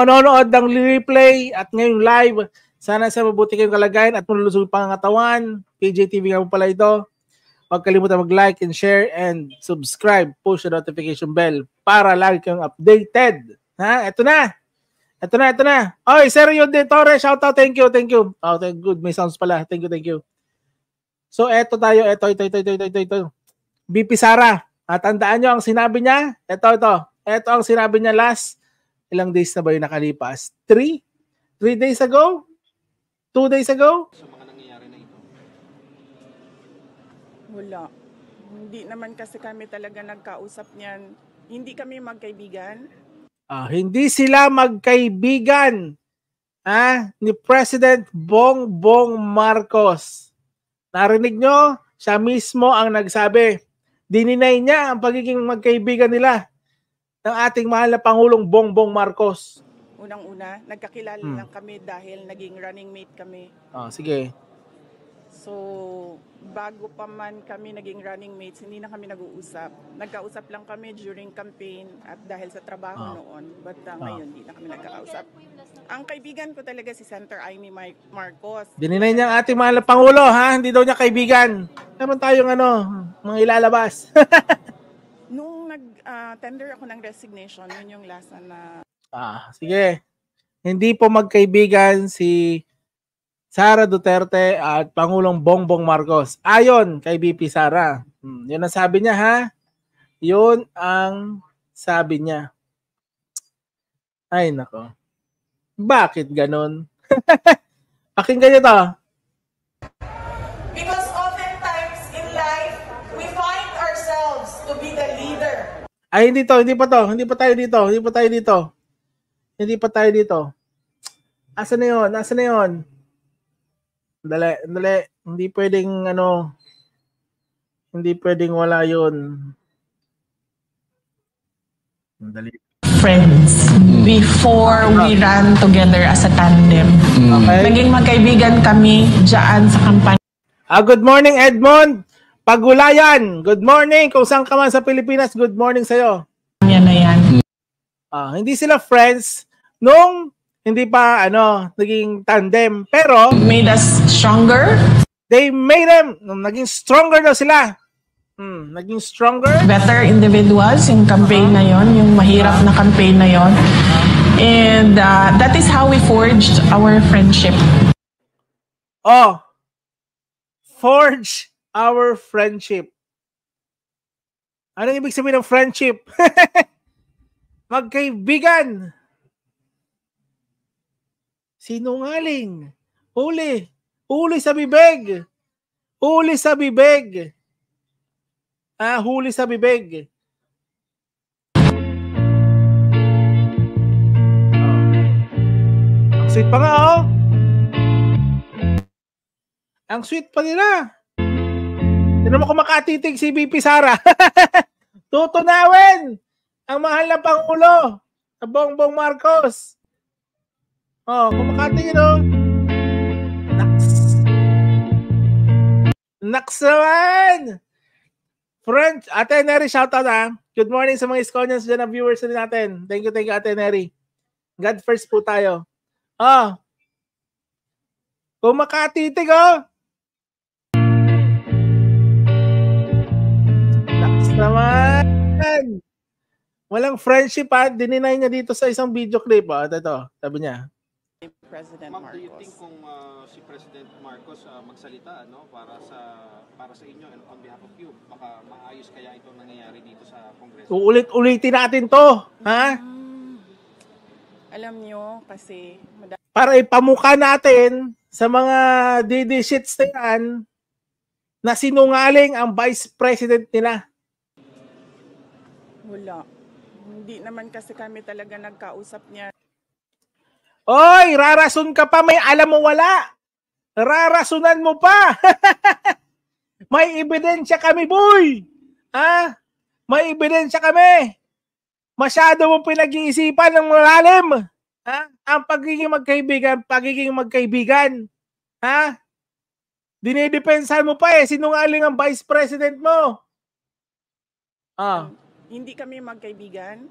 manonood ng replay at ngayong live, sana sa mabuti kayong kalagayan at malulusog pangangatawan. PJTV nga po pala ito. Huwag kalimutan mag-like and share and subscribe. Push the notification bell para lagi kayong updated. Ha? Ito na. Oy, Sir Yonde Torres, shout out. Thank you. Oh, good. May sounds pala. Thank you. So, eto tayo. Ito. BP Sara. At tandaan nyo ang sinabi niya. Ito. Ito ang sinabi niya last. Ilang days na ba yung nakalipas? 3 days ago? 2 days ago? Sa mga nangyayari na ito? Wala. Hindi naman kasi kami talaga nagkausap niyan. Hindi kami magkaibigan. Hindi sila magkaibigan ni President Bongbong Marcos. Narinig nyo? Siya mismo ang nagsabi. Dininay niya ang pagiging magkaibigan nila ng ating mahal na Pangulong Bongbong Marcos. Unang-una, nagkakilala lang kami dahil naging running mate kami. Sige. So, bago pa man kami naging running mates, hindi na kami nag-uusap. Nagkausap lang kami during campaign at dahil sa trabaho noon. But ngayon, hindi na kami nagkakausap. Ang kaibigan ko talaga si Senator Amy Marcos. Dininay niya ang ating mahal na Pangulo, ha? Hindi daw niya kaibigan. Naman tayong mga ilalabas. Nung nag-tender ako ng resignation, yun yung last na... Sige. Hindi po magkaibigan si Sara Duterte at Pangulong Bongbong Marcos. Ayon kay BP Sara. Yun ang sabi niya, ha? Yun ang sabi niya. Ay, nako. Bakit ganun? Pakinggan niyo to. Because oftentimes in life, we find ourselves to be the leader. Ay, hindi pa tayo dito. Asa na yun? Dali. Hindi pwedeng wala yun. Dali. Friends before we ran together as a tandem. Okay. Naging magkaibigan kami dyan sa kampanya. Good morning, Edmond Pagulayan. Good morning. Kung saan ka man sa Pilipinas, good morning sa'yo. Na yan. Hindi sila friends nung hindi pa naging tandem, pero Made us stronger. they made them naging stronger daw sila. Naging stronger. Better individuals yung campaign na yon, yung mahirap na campaign na yon. And that is how we forged our friendship. Forge our friendship. Anong ibig sabihin ng friendship? Magkaibigan. Sinungaling. Huli sa bibig. Huli sa bibig. Ang sweet pa nga, Ang sweet pa nila. Hindi naman kumakatitig si BP Sara. Tutunawin ang mahal na Pangulo na Bongbong Marcos. Kumakatingin, Naks naman! Friend, Ate Neri, shoutout, Good morning sa mga Iskonians dyan na viewers din natin. Thank you, Ate Neri. God first po tayo. Kumakatitig, Naks naman! Walang friendship, dininay niya dito sa isang video clip. Ito, sabi niya. President Ma'am, Marcos. do you think kung si President Marcos magsalita para sa inyo and on behalf of you, baka maayos kaya ito nangyayari dito sa Kongreso? Ulit-ulitin natin to, ha? Alam nyo, kasi... Para ipamuka natin sa mga DD shits na yan na sinungaling ang Vice President nila. Wala. Hindi naman kasi kami talaga nagkausap niya. Oy, rarason ka pa, may alam mo wala. Rarasunan mo pa. May ebidensya kami, boy. May ebidensya kami. Masyado mong pinag-iisipan ng malalim. Ang pagiging magkaibigan. Dinidepensahan mo pa sinungaling ang Vice President mo. Hindi kami magkaibigan.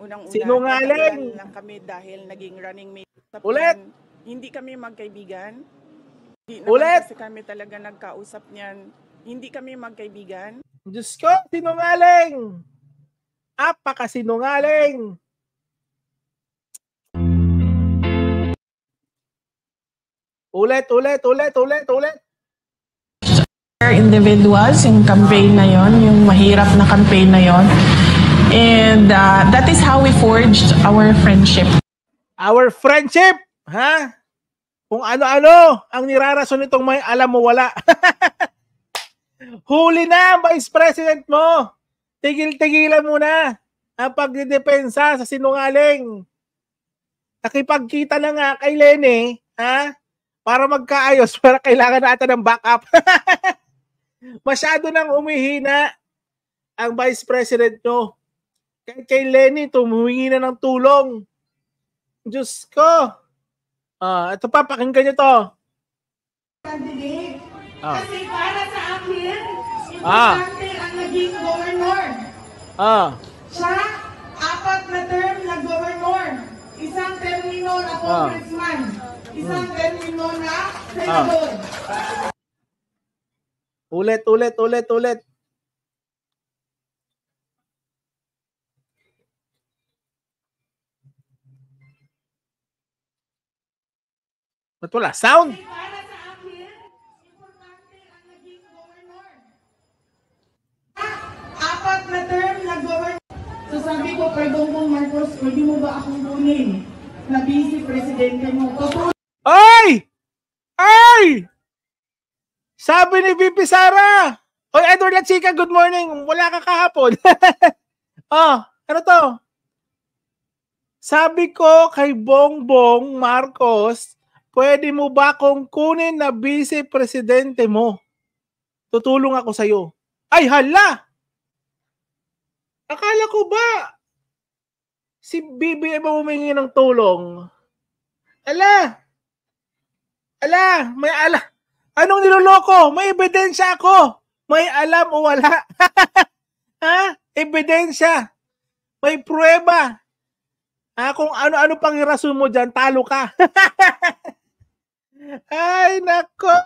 Unang-una, Sinungaling! nagkakilala lang kami dahil naging running mate. Sa Ulit! plan, hindi kami magkaibigan. Hindi Ulit! naman kasi kami talaga nagkausap niyan. Hindi kami magkaibigan. Diyos ko, sinungaling! Apakasinungaling! Ulit. Individuals, yung campaign na yon, yung mahirap na campaign na yon. And that is how we forged our friendship. Our friendship! Ha? Kung ano-ano ang nirarason nitong may alam mo wala. Huli na ang Vice President mo. Tigil-tigilan mo na ang pagdedepensa sa sinungaling. Nakipagkita na nga kay Lene, ha? Para magkaayos, para kailangan natin ng backup. Masyado nang umihina ang Vice President nyo. Kay Lene, tumuhingi na ng tulong. Diyos ko. Ito pa, pakinggan nyo to. Candidate. Ah. Kasi para sa akin, importante ang naging governor. Siya, 4 na term na governor. Isang termino na congressman. Isang termino na senador. Ulit. Ba't wala sound? Kasi para sa akin, importante ang naging governor. 4 na term na governor. So sabi ko, Perdong Marcos, pwede mo ba akong kunin na vice presidente mo? Ay! Sabi ni VP Sara. Oy, Edward Lachica, good morning. Wala ka kahapon. Ano to? Sabi ko kay Bongbong Marcos, pwede mo ba akong kunin na vice presidente mo? Tutulong ako sa'yo. Ay, hala! Akala ko ba si BBM ang humingi ng tulong? Ala, may anong niloloko? May ebidensya ako. May alam o wala. Ha? Ebidensya. May pruweba. Kung ano-ano pang irason mo dyan, talo ka. Ay, nako.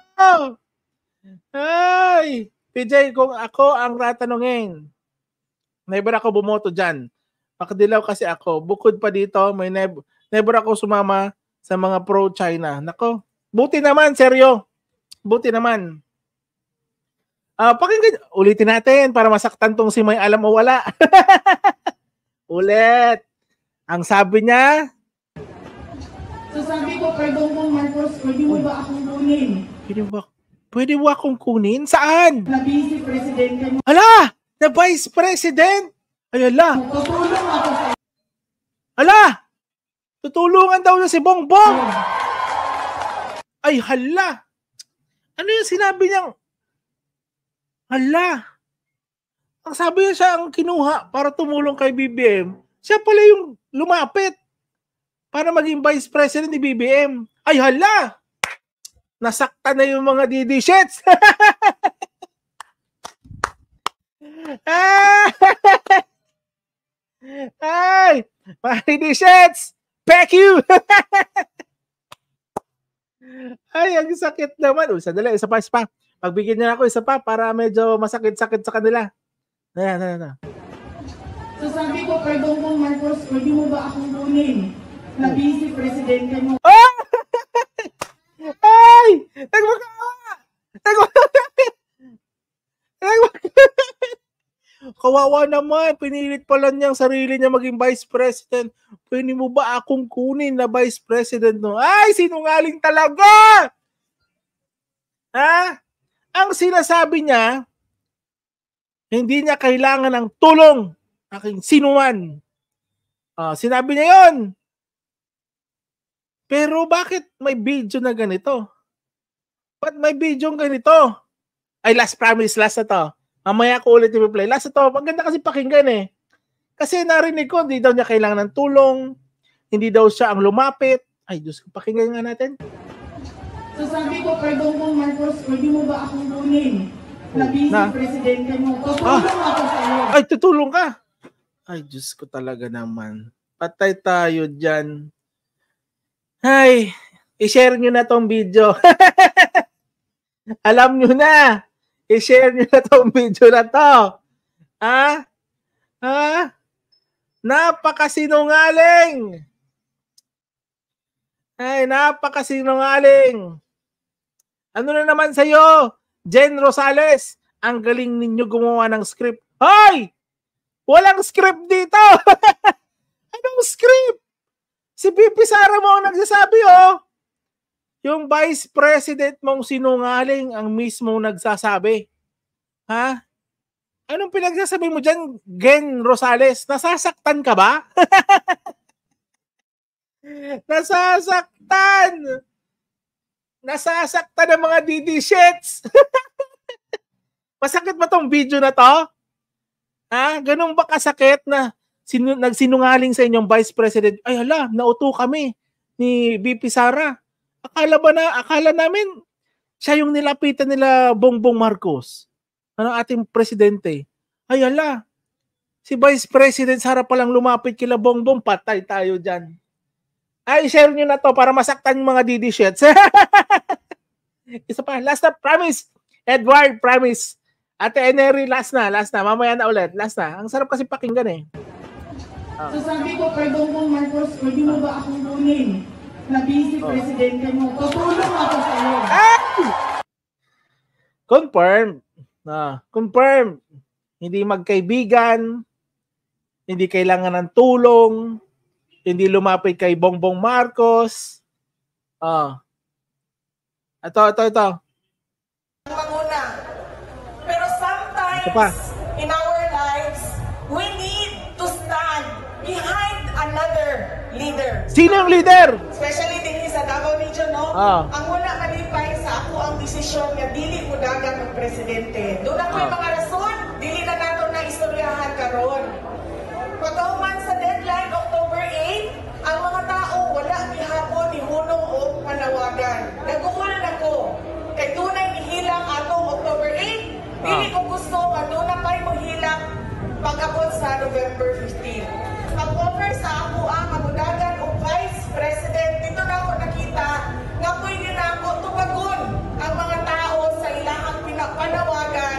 Ay, PJ, kung ako ang tatanungin, never ako bumoto dyan. Makadilaw kasi ako. Bukod pa dito, may never ako sumama sa mga pro-China. Nako, buti naman, seryo. Buti naman. Pakinggan, ulitin natin para masaktan tong si may alam o wala. Ulit. Ang sabi niya, So sabi ko, Perdong Marcos, pwede mo ba akong kunin? Pwede mo akong kunin? Saan? Na vice presidente mo. Hala! Na Vice President? Ay, hala. Tutulong ako sa Hala! Tutulungan daw na si Bongbong. Ay, hala. Ano yung sinabi niyang? Hala. Ang sabi niya siya ang kinuha para tumulong kay BBM. Siya pala yung lumapit para maging Vice President ni BBM. Ay, hala. Nasaktan na yung mga DD-shits. Ay, mga DD-shits. Peck you. Ay, ang sakit naman. Sandali, isa pa. Pagbigyan niya ako isa pa para medyo masakit-sakit sa kanila. Ayan. So sabi ko, Perdong Marcos, pwede mo ba akong kunin na vice presidente mo? Ay! Kawawa naman. Pinilit pala niyang sarili niya maging Vice President. Pwede mo ba akong kunin na Vice President no? Ay! Sinungaling talaga! Ha? Ang sinasabi niya, hindi niya kailangan ng tulong aking sinuman. Sinabi niya yon. Pero bakit may video na ganito? Ba't may video ganito? Ay, last promise, last na to. Mamaya ko ulit i-play. Last na to. Maganda kasi pakinggan eh. Kasi narinig ko, hindi daw niya kailangan ng tulong. Hindi daw siya ang lumapit. Ay, Diyos ko, pakinggan nga natin. So sabi ko, Perdong Marcos, pwede mo ba akong kunin na vice presidente mo? Tutulong ako sa iyo. Ay, tutulong ka. Ay, Diyos ko talaga naman. Patay tayo dyan. Ay, i-share nyo na tong video. Alam nyo na. I-share nyo na tong video na to. Ha? Ha? Napakasinungaling. Ay, napakasinungaling. Ano na naman sa'yo, Jen Rosales? Ang galing ninyo gumawa ng script. Hoy! Walang script dito! Anong script? Si BP Sara mo ang nagsasabi, oh. Yung vice president mong sinungaling ang mismo nagsasabi. Ha? Anong pinagsasabi mo dyan, Gen Rosales? Nasasaktan ka ba? Nasasaktan! Nasasaktan ng mga DD shits! Masakit ba tong video na to? Ha? Ganun ba kasakit na nagsinungaling sa inyong Vice President? Ay hala, nauto kami ni BP Sara. Akala namin siya yung nilapitan nila Bongbong Marcos. Ano ating presidente? Ay hala, si Vice President Sara palang lumapit kila Bongbong, patay tayo dyan. Ay, share nyo na to para masaktan yung mga DD shits. Isa pa, last na, promise. Edward, promise. Ate Enery, last na. Mamaya na ulit, last na. Ang sarap kasi pakinggan eh. So sabi ko kay Bongbong Marcos, pwede mo ba akong kunin na vice presidente mo? Tutulong ako sa iyo. Confirm. Confirm. Hindi magkaibigan. Hindi kailangan ng tulong. Hindi lumapit kay Bongbong Marcos. Ito. Manguna. Pero sometimes in our lives, we need to stand behind another leader. Sino yung leader? Especially din sa Davao Region, no? Ang una malipay sa ako ang desisyon nga dili mo dagan magpresidente. Doon ako yung mga rason, dili na nato na istoryahan karon. Pagkauman sa deadline, October 8, ang mga tao wala gihapon ni hunong o panawagan. Naguhul na ko. Kay tunay nihilak atong October 8, dili ko gusto nga doon na pa'y mahilak pag-abot sa November 15. Pag-offer sa ako ang mabudagan o Vice President, dito na ako nakita nga pwede na ako tumagon ang mga tao sa ilahang pinapanawagan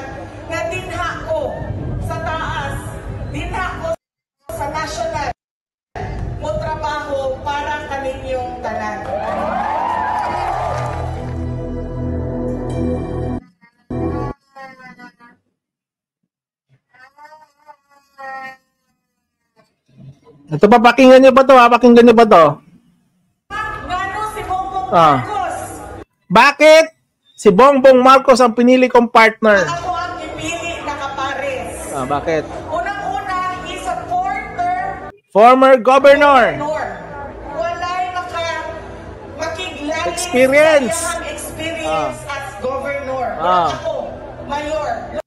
na dinha ko sa taas, dinha ko sa national mo trabaho para kaninyong tanan. Ito pa, pakinggan niyo ba to? Pakinggan niyo ba to? Ngano si Bongbong Marcos? Bakit si Bongbong Marcos ang pinili kong partner? Ako ang ipili na kapares. Bakit? Unang-una, he's a former governor. Walay makiglanis Experience. sa experience as governor. Ako, mayor.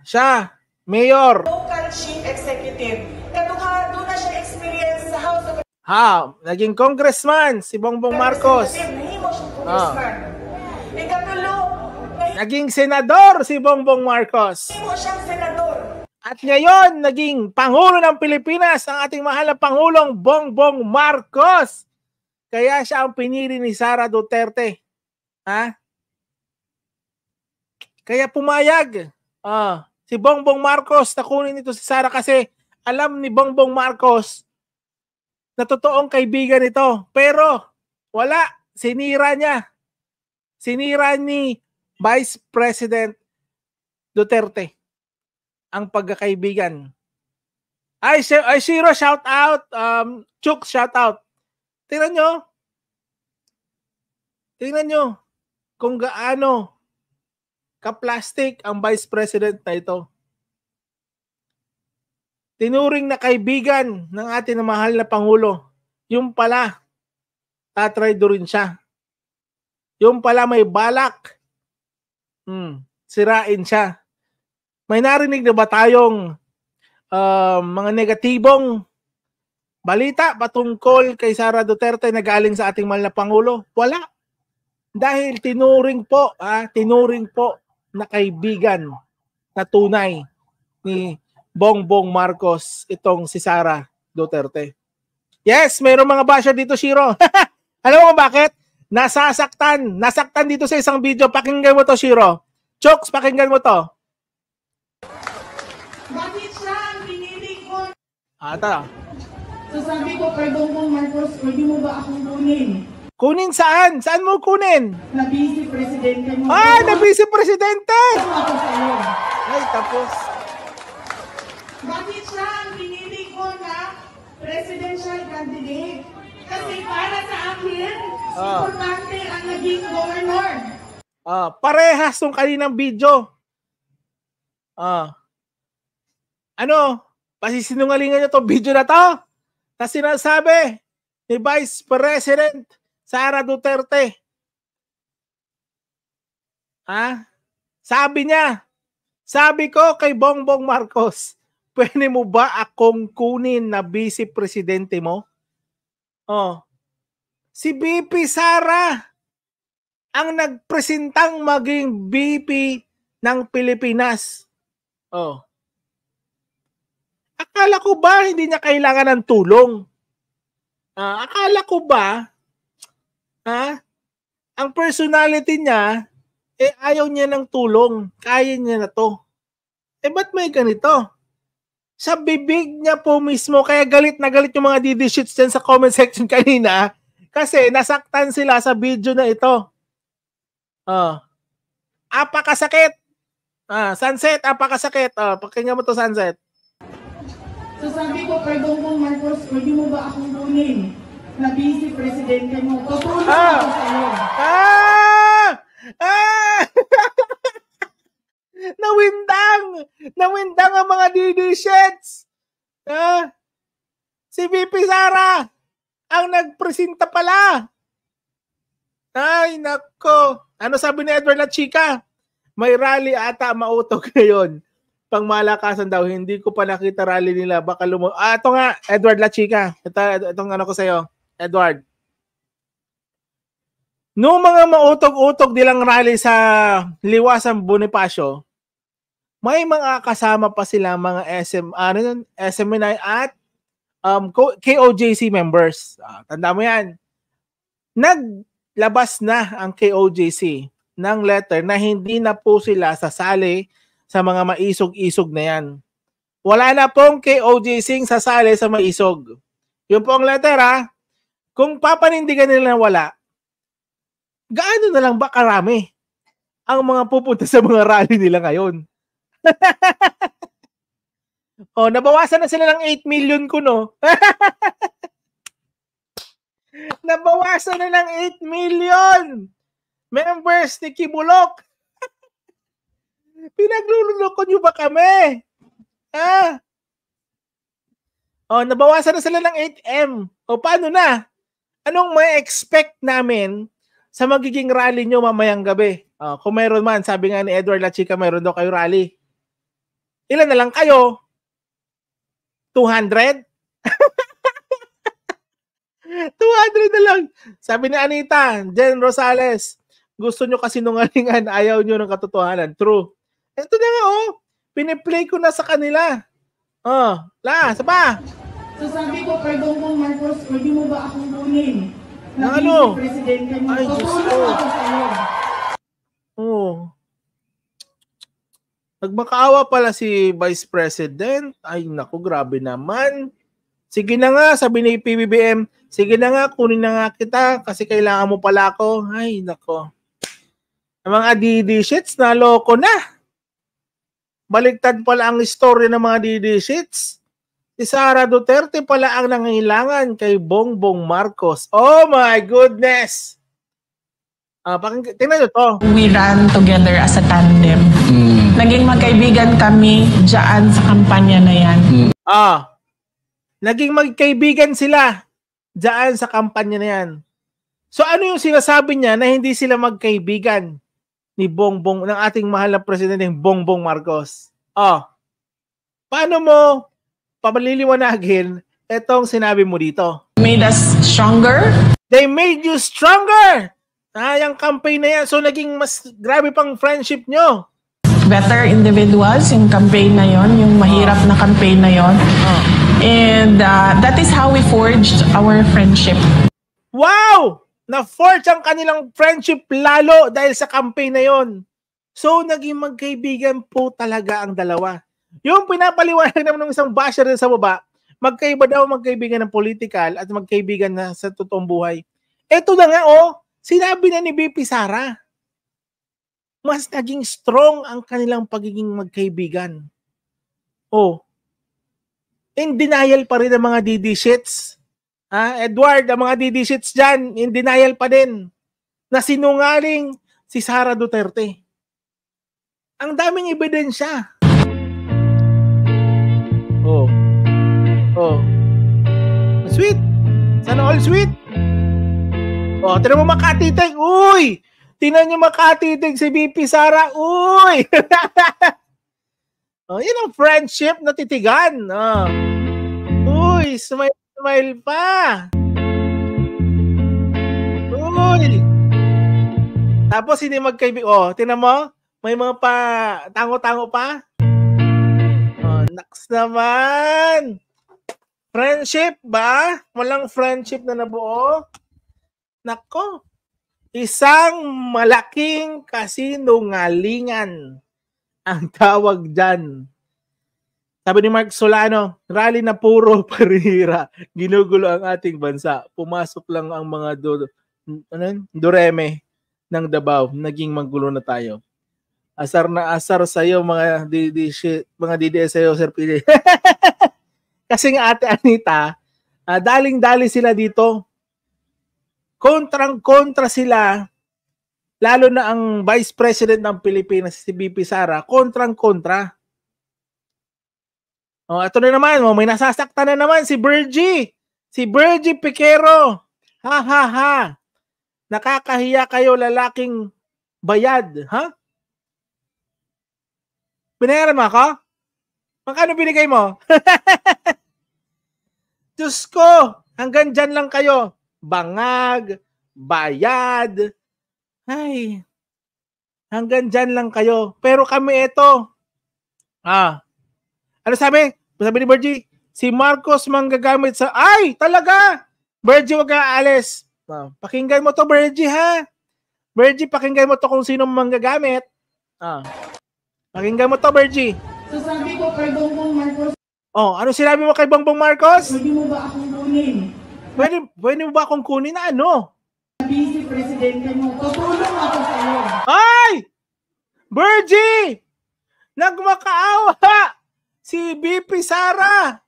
Siya, mayor. Local chief executive. Kaduha, doon na siya experience sa House of Naging congressman si Bongbong Marcos. Nahimo siyang congressman. Ikatulo, Naging senador si Bongbong Marcos. nahimo siyang senador. At ngayon, naging Pangulo ng Pilipinas ang ating mahal na Pangulong Bongbong Marcos. Kaya siya ang pinili ni Sara Duterte. Kaya pumayag si Bongbong Marcos na kunin ito si Sara kasi alam ni Bongbong Marcos na totoong kaibigan ito. Pero wala, sinira niya. Sinira ni Vice President Duterte ang pagkakaibigan. Ay, Shiro, shout out. Chuk, shout out. Tingnan nyo kung gaano ka-plastic ang Vice President na ito. Tinuring na kaibigan ng ating mahal na Pangulo. Yung pala, tatraydo rin siya. Yung pala may balak. Sirain siya. May narinig na ba tayong mga negatibong balita patungkol kay Sara Duterte na galing sa ating mahal na Pangulo? Wala. Dahil tinuring po na kaibigan na tunay ni Bongbong Marcos itong si Sara Duterte. Yes, mayroong mga basher dito, Shiro. Alam mo bakit? Nasaktan dito sa isang video. Pakinggan mo to, Shiro. Chokes, pakinggan mo to. Bakit siya ang pinili ko? Ata. So sabi ko kay Bongbong Marcos, pwede mo ba akong kunin? Kunin saan? Saan mo kunin? Na vice presidente mo. Na vice presidente! Ako sa'yo. Ay, tapos. Bakit siya ang pinili ko na presidential candidate? Kasi para sa akin, importante ang naging governor. Parehas yung kaninang video. Ano? Pasisinungalingan nyo itong video na to? Na sinasabi ni Vice President Sara Duterte. Sabi niya, sabi ko kay Bongbong Marcos, pwede mo ba akong kunin na vice presidente mo? Si VP Sara ang nagpresentang maging VP ng Pilipinas. Akala ko ba hindi niya kailangan ng tulong? Akala ko ba ang personality niya ayaw niya ng tulong, kaya niya na to. Ba't may ganito? Sa bibig niya po mismo, kaya galit na galit yung mga DD shits dyan sa comment section kanina kasi nasaktan sila sa video na ito. Apakasakit. Sunset, apakasakit. Pakinggan mo to, Sunset. So sabi ko kay Bongbong Marcos, pwede mo ba akong kunin na vice presidente mo? Tutulong ako sa'yo. Nawindang ang mga DD shits. Si VP Sara ang nagpresenta pala. Ay, nako. Ano sabi ni Edward La Chica? May rally ata mautok ngayon. Pangmalakasan daw. Hindi ko pa nakita rally nila. Baka ito nga, Edward La Chica. Itong ano ko sa'yo, Edward. Noong mga mautok-utok nilang rally sa Liwasang Bonifacio, may mga kasama pa sila mga SMNI at KOJC members. Tanda mo yan. Naglabas na ang KOJC ng letter na hindi na po sila sasali sa mga maisog-isog na yan. Wala na pong KOJC sasali sa maisog. Yun po ang letter Kung papanindigan nila na wala, gaano na lang ba karami ang mga pupunta sa mga rally nila ngayon? Nabawasan na sila ng 8 million kuno. Nabawasan na ng 8 million members ni Kibulok. Pinaglululoko nyo ba kami? Nabawasan na sila ng 8M. Paano na? Anong may expect namin sa magiging rally nyo mamayang gabi? Kung mayroon man, sabi nga ni Edward La Chica, mayroon daw kayo rally. Ilan na lang kayo? 200? 200 na lang. Sabi ni Anita, Jen Rosales, gusto nyo kasi nungalingan, ayaw nyo ng katotohanan. True. Ito na nga, piniplay ko na sa kanila. Saba? So sabi ko kay Bongbong Marcos, pwede mo ba akong kunin na ano? vice presidente mo? Ay, Diyos ko. Ako sa'yo. Nagmakaawa pala si Vice President. Ay, naku, grabe naman. Sige na nga, sabi ni PBBM, sige na nga, kunin na nga kita kasi kailangan mo pala ako. Ay, nako. Ang mga DD shits, naloko na. Baliktad pala ang istorya ng mga DD shits. Si Sara Duterte pala ang nangailangan kay Bongbong Marcos. Oh my goodness! Tingnan nyo to. We ran together as a tandem. Naging magkaibigan kami dyan sa kampanya na yan. Naging magkaibigan sila dyan sa kampanya na yan. So ano yung sinasabi niya na hindi sila magkaibigan ni Bongbong, ng ating mahal na presidente Bongbong Marcos? Paano mo pamaliliwanagin itong sinabi mo dito? Made us stronger. They made you stronger! Yung campaign na yan, so naging mas grabe pang friendship nyo. better individuals yung campaign na yon, yung mahirap na campaign na yon. And that is how we forged our friendship. Wow! Na-forge ang kanilang friendship lalo dahil sa campaign na yon. So, naging magkaibigan po talaga ang dalawa. Yung pinapaliwanag naman ng isang basher sa baba, magkaiba daw magkaibigan ng political at magkaibigan na sa totoong buhay. Ito na nga, sinabi na ni BP Sara. Mas naging strong ang kanilang pagiging magkaibigan. In denial pa rin ang mga DD shits. Edward, ang mga DD shits dyan, in denial pa din na sinungaling si Sara Duterte. Ang daming ebidensya. Sweet. Sana all sweet. Tinan mo makatitig. Uy! Tinan nyo makatitig si BP Sara. Uy! Yan ang friendship na titigan. Uy, smile pa. Uy! Tapos hindi magkaibigan. Tinan mo, may mga pa tango-tango pa. Naks naman. Friendship ba? Walang friendship na nabuo? Nako. Isang malaking kasinungalingan ang tawag dyan. Sabi ni Mark Solano, rally na puro parihira. Ginugulo ang ating bansa. Pumasok lang ang mga dureme ng Davao. Naging magulo na tayo. Asar na asar sa'yo mga DDS sa'yo, Sir Pili. Kasi nga Ate Anita, daling-dali sila dito. Kontrang-kontra sila, lalo na ang Vice President ng Pilipinas, si BP Sara, kontrang-kontra. Ito na naman, may nasasaktan na naman si Bergie. Si Bergie Piquero. Ha. Nakakahiya kayo, lalaking bayad. Binayaran mo ako? Magkano binigay mo? Diyos ko, hanggang dyan lang kayo. Bangag, bayad. Ay, hanggang dyan lang kayo. Pero kami ito. Ano sabi? Sabi ni Bergie, si Marcos manggagamit sa... Ay, talaga! Bergie, wag ka aalis. Pakinggan mo to, Bergie, ha? Bergie, pakinggan mo to kung sino manggagamit. Pakinggan mo to, Bergie. So sabi ko kay Bongbong Marcos. Ano sinabi mo kay Bongbong Marcos? Pwede mo ba akong kunin? Pwede mo ba akong kunin na ano? Vice Presidente mo, tutulong ako sa iyo. Ay! Bergie! Nagmakaawa! Si BP Sara!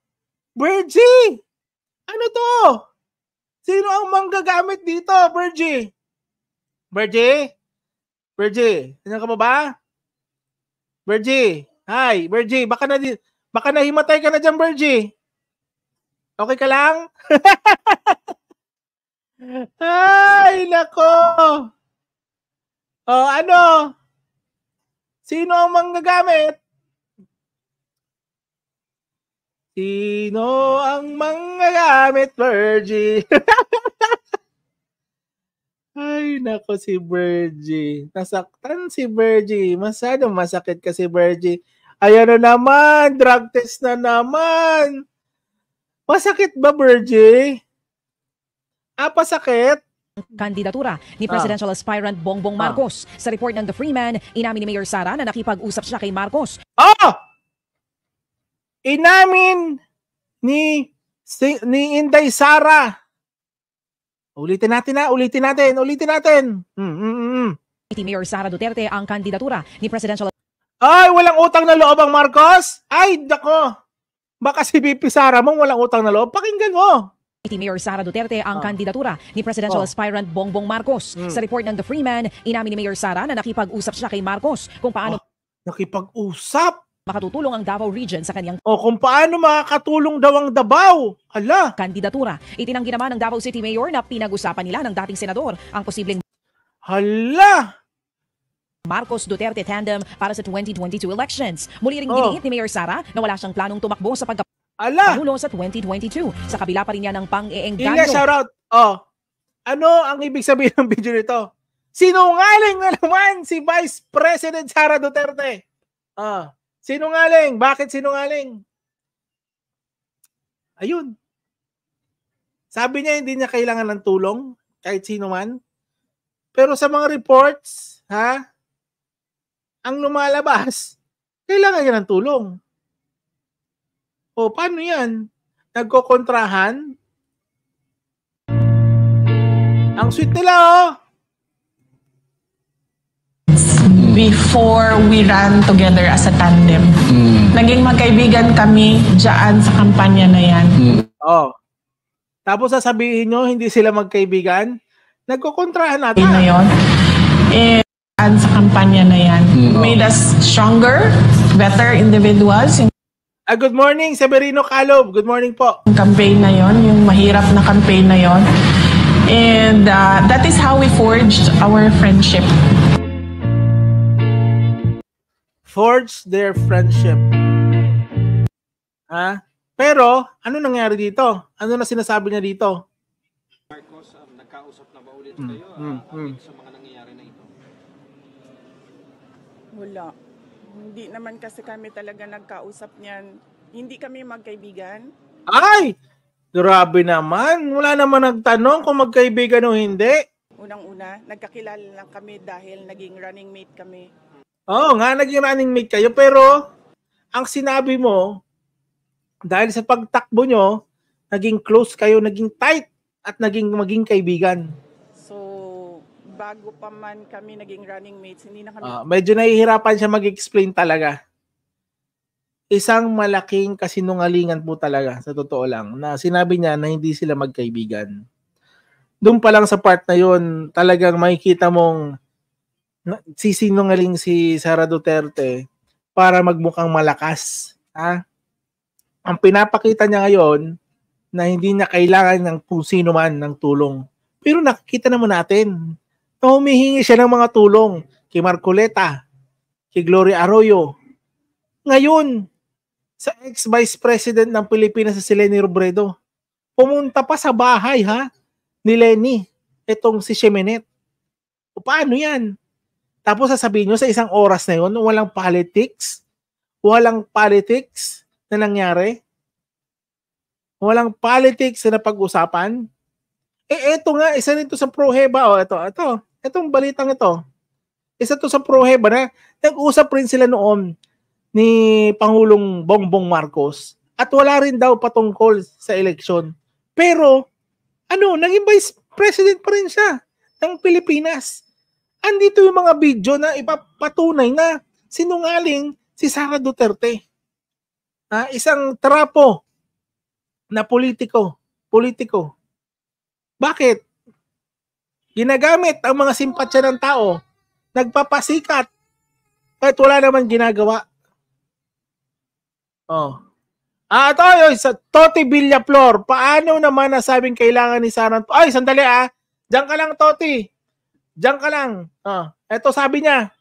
Bergie! Ano to? Sino ang manggagamit dito, Bergie? Bergie? Sino ka ba? Bergie! Hi, Bergie! Baka nahimatay ka na dyan, Bergie. Okay ka lang? Ay, nako! Ano? Sino ang manggagamit? Sino ang manggagamit, Bergie? Ay, nako si Bergie. Nasaktan si Bergie. Masyadong masakit kasi Bergie. Ayan na naman, drug test na naman. Masakit ba, Bergie? Pasakit? Kandidatura ni Presidential Aspirant Bongbong Marcos. Sa report ng The Freeman, inamin ni Mayor Sara na nakipag-usap siya kay Marcos. Inamin ni Inday Sara. Ulitin natin. Ni Mayor Sara Duterte ang kandidatura ni Presidential. Ay, walang utang na loob ang Marcos? Ay, dako. Baka si BP Sara mong walang utang na loob. Pakinggan mo. Ni Mayor Sara Duterte ang kandidatura ni Presidential Aspirant Bongbong Marcos. Sa report ng The Freeman, inamin ni Mayor Sara na nakipag-usap siya kay Marcos kung paano nakipag-usap? makatutulong ang Davao Region sa kanyang kung paano makakatulong daw ang Davao. Hala. Kandidatura. Itinanggi naman ng Davao City Mayor na pinag-usapan nila ng dating senador ang posibleng Hala. Marcos Duterte tandem para sa 2022 elections. Muli ring giniit ni Mayor Sara na wala siyang planong tumakbo sa pagkapangulo sa 2022. Sa kabila pa rin niya ng pang-eengganyo. Shoutout. Ano ang ibig sabihin ng video nito? Sinungaling na naman si Vice President Sara Duterte. Sinungaling. Bakit sinungaling? Ayun. Sabi niya hindi niya kailangan ng tulong kahit sino man. Pero sa mga reports, ang lumalabas, kailangan niya ng tulong. O, paano yan? Nagkokontrahan? Ang sweet nila, Before we ran together as a tandem. Naging magkaibigan kami dyan sa kampanya na yan. Tapos sasabihin nyo, hindi sila magkaibigan? Nagkokontrahan natin. Na yun. And sa kampanya na yan. Made us stronger, better individuals. Good morning, Severino Calob. Good morning po. Yung campaign na yon, yung mahirap na campaign na yon. And that is how we forged our friendship. Forged their friendship. Pero, ano nangyari dito? Ano na sinasabi niya dito? Marcos, nagkausap na ba ulit kayo sa mga nangyayari na ito? Wala. Hindi naman kasi kami talaga nagkausap niyan. Hindi kami magkaibigan. Ay! Grabe naman. Wala naman nagtanong kung magkaibigan o hindi. Unang-una, nagkakilala lang kami dahil naging running mate kami. Oo nga, naging running mate kayo. Pero, ang sinabi mo, dahil sa pagtakbo nyo, naging close kayo, naging tight, at maging kaibigan. So, bago pa man kami naging running mates, hindi na kami... Medyo nahihirapan siya mag-explain talaga. Isang malaking kasinungalingan po talaga, sa totoo lang, na sinabi niya na hindi sila magkaibigan. Doon pa lang sa part na yun, talagang makikita mong sisinungaling si Sara Duterte para magmukhang malakas. Ang pinapakita niya ngayon na hindi niya kailangan ng kung sino man ng tulong. Pero nakikita naman natin na humihingi siya ng mga tulong kay Marcoleta, kay Gloria Arroyo. Ngayon, sa ex-vice president ng Pilipinas si Leni Robredo, pumunta pa sa bahay ni Leni, itong si Ximenet. O paano yan? Tapos sasabihin nyo sa isang oras na yun, walang politics na nangyari. Walang politics na napag-usapan. Eto nga, isa nito sa ProHeba. Itong balitang ito. Isa to sa ProHeba na nag-usap rin sila noon ni Pangulong Bongbong Marcos at wala rin daw patungkol sa eleksyon. Pero, naging vice president pa rin siya ng Pilipinas. Andito yung mga video na ipapatunay na sinungaling si Sara Duterte. Isang trapo na politiko. Bakit? Ginagamit ang mga simpatsya ng tao. Nagpapasikat. Kahit wala naman ginagawa. Ito yung sa Toti Villaflor. Paano naman nasabing kailangan ni Sara? Ay, sandali Diyan ka lang, Toti. Diyan ka lang. Ito sabi niya.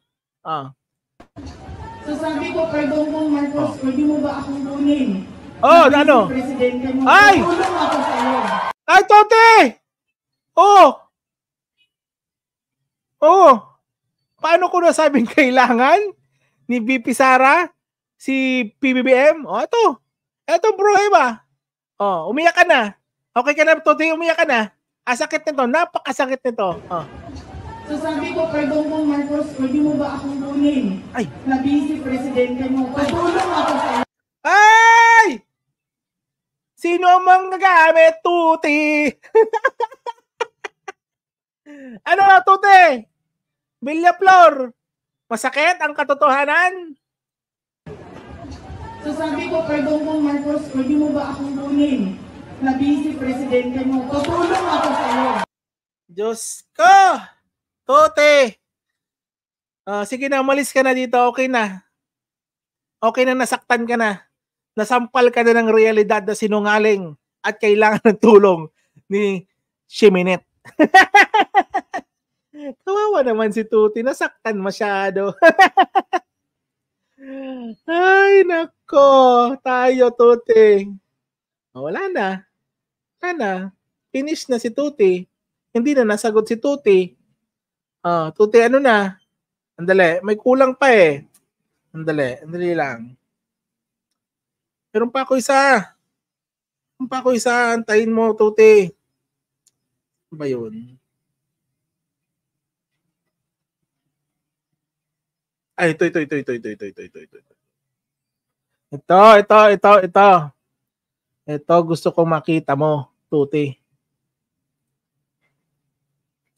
So sabi ko, kay Bongbong Marcos, pwede mo ba akong kunin? Ano? Presidente mo. Ay! Tulong ako sa iyo. Ay, Toti! Paano ko nasabing kailangan ni VP Sara si PBBM? Ito bro, umiyak ka na. Okay ka na, Toti, umiyak ka na. Sakit nito, napakasakit nito. So sabi ko, kay Bongbong Marcos, pwede mo ba akong kunin? Ay! Na vice presidente mo. Tulong ako sa iyo. Ay! Sino mang nagamit, Tuti? Ano na, Tuti? Villaflor, masakit ang katotohanan? So sabi ko, kay Bongbong Marcos, pwede mo ba akong kunin? Na vice presidente mo. Tulong ako sa iyo. Diyos ko! Tuti! Sige na, umalis ka na dito. Okay na. Okay na, nasaktan ka na. Nasampal ka na ng realidad na sinungaling at kailangan ng tulong ni Ximenet. Kawawa naman si Tuti. Nasaktan masyado. Ay, nako. Tayo, Tuti. Wala na. Finish na si Tuti. Hindi na nasagot si Tuti. Tuti, ano na? Andali, may kulang pa Andali lang. Meron pa ako isa. Antayin mo, Tuti. Ano ba yun? Ay, ito. Ito, gusto kong makita mo, Tuti.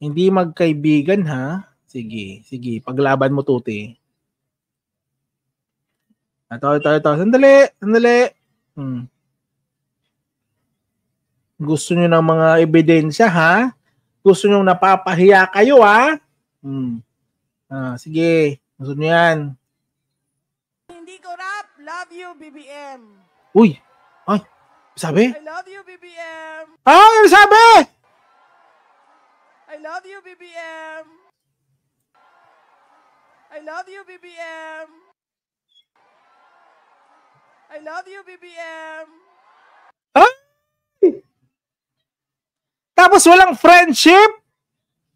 Hindi magkaibigan, ha? Sige. Paglaban mo, Tuti. Ito. Sandali. Gusto nyo ng mga ebidensya, ha? Gusto nyo napapahiya kayo, ha? Sige. Gusto nyo yan. Hindi ko rap. Love you, BBM. Uy! Ay! Sabi? I love you, BBM. Ay! Sabi! I love you, BBM. I love you, BBM. I love you, BBM. Ay! Tapos walang friendship?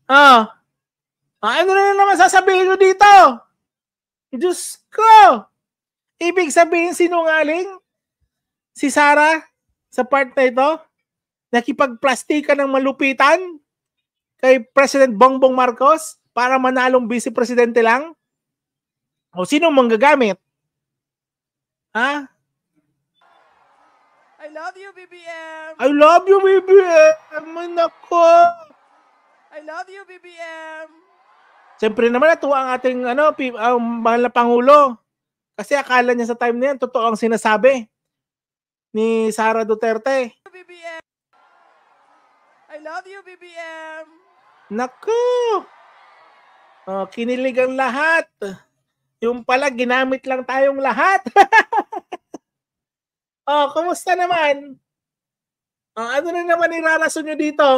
Ano na naman sasabihin nyo dito? Diyos ko! Ibig sabihin sinungaling? Si Sara sa part na ito? Nakipagplastika ng malupitan kay President Bongbong Marcos para manalong vice presidente lang? O sinong manggagamit? Ha? I love you, BBM. I love you, BBM. Nako. I love you, BBM. Siyempre naman ito ang ating mahal na Pangulo. Kasi akala niya sa time na yan, totoo ang sinasabi ni Sara Duterte. BBM. I love you, BBM. Naku! Kinilig ang lahat. Yung pala, ginamit lang tayong lahat. Kumusta naman? Ano na naman irarason nyo dito?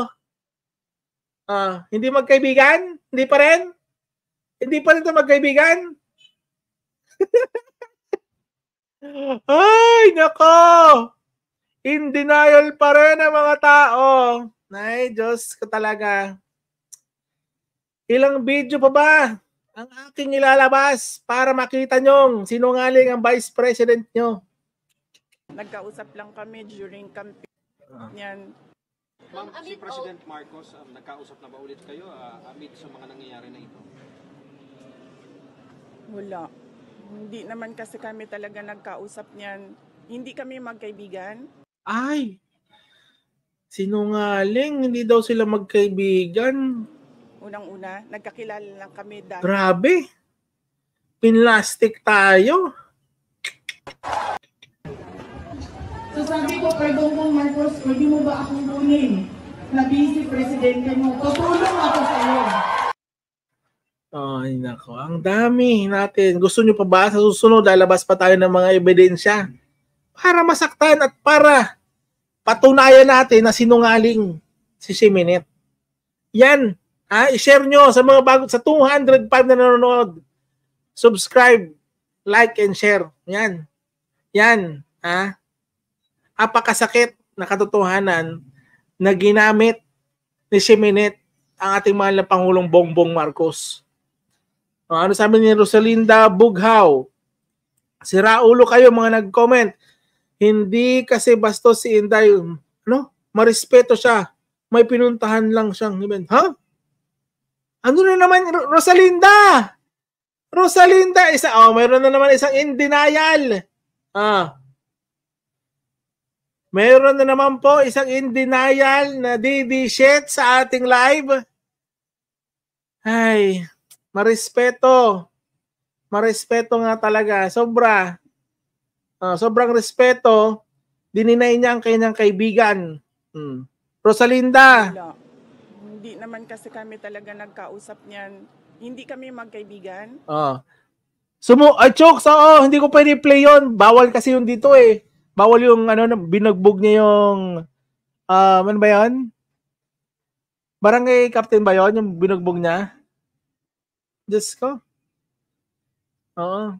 Hindi magkaibigan? Hindi pa rin? Hindi pa rin ito magkaibigan? Ay, nako! In denial pa rin ang mga tao. Ay, Diyos ko talaga. Ilang video pa ba ang aking ilalabas para makita nyong sinungaling ang Vice President nyo? Nagkausap lang kami during campaign. Yan. Ma'am, si President Marcos, nagkausap na ba ulit kayo amid sa mga nangyayari na ito? Wala. Hindi naman kasi kami talaga nagkausap niyan. Hindi kami magkaibigan. Ay! Sinungaling, hindi daw sila magkaibigan. Unang-una, nagkakilala lang kami dahil... Grabe! Pinlastic tayo. So sabi ko kay Bongbong Marcos, pwede mo ba akong kunin na vice presidente mo? Tutulong ako sa iyo. Ay, nako. Ang dami natin. Gusto nyo pa ba sa susunod, lalabas pa tayo ng mga ebidensya para masaktan at para patunayan natin na sinungaling si Siminet. Yan. I-share nyo sa mga bago, sa 205 na nanonood. Subscribe, like, and share. Yan. Yan. Apakasakit na katotohanan na ginamit ni Siminet ang ating mahal na Pangulong Bongbong Marcos. Ano sabi ni Rosalinda Bughaw? Sira ulo kayo mga nag-comment. Hindi kasi bastos si Inday. Marespeto siya. May pinuntahan lang siyang event. Ano na naman, Rosalinda? Rosalinda, mayroon na naman isang in denial. Mayroon na naman po isang in denial na DD shit sa ating live. Ay, marespeto. Marespeto nga talaga. Sobra. Sobrang respeto. Dininay niya ang kanyang kaibigan. Rosalinda. Wala. Hindi naman kasi kami talaga nagkausap niyan. Hindi kami magkaibigan. Chokes, hindi ko pwede play yun. Bawal kasi yun dito eh. Bawal yung binagbog niya yung ano ba yun? Barangay Captain ba yun? Yung binagbog niya? Diyos ko. Oo.